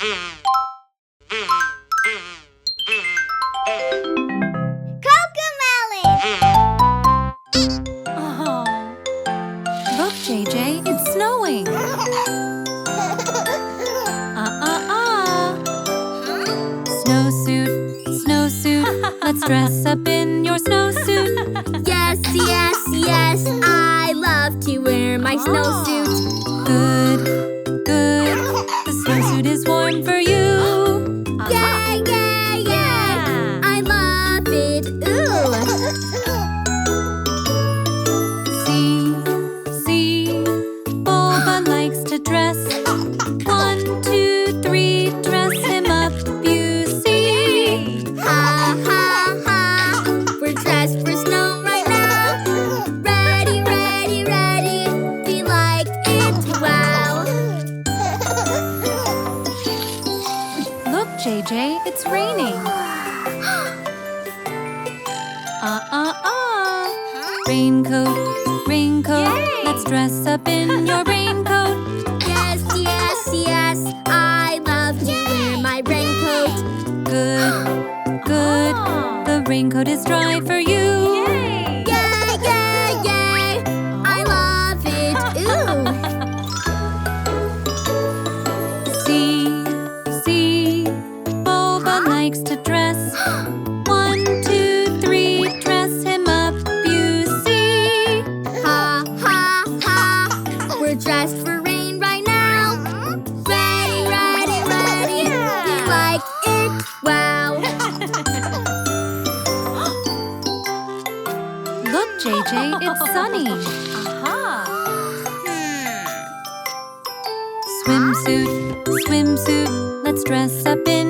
CoComelon! Oh. Look, JJ, it's snowing. Snowsuit, snowsuit, let's dress up in your snowsuit. Yes, yes, yes, I love to wear my snowsuit. Good, good, the snowsuit is warm for you. Yay, yay, yay, I love it, ooh. See, Bulba likes to dress. 1, 2, 3, dress him up, you see. Ha, ha, ha, we're dressed for snow right now. Ready, ready, ready, we like it, wow. Look, JJ, it's raining. Raincoat, raincoat, let's dress up in your raincoat. Yes, yes, yes, I love to wear my raincoat. Good, good, the raincoat is dry for you. Yay, yay, yay, I love it, ooh. See, Bulba likes to dress. 1, 2, 3, dress him up, you see. Ha, ha, ha, we're dressed for rain right now. Ready, ready, ready, we like it, wow. Look, JJ, it's sunny. Swimsuit, swimsuit, let's dress up in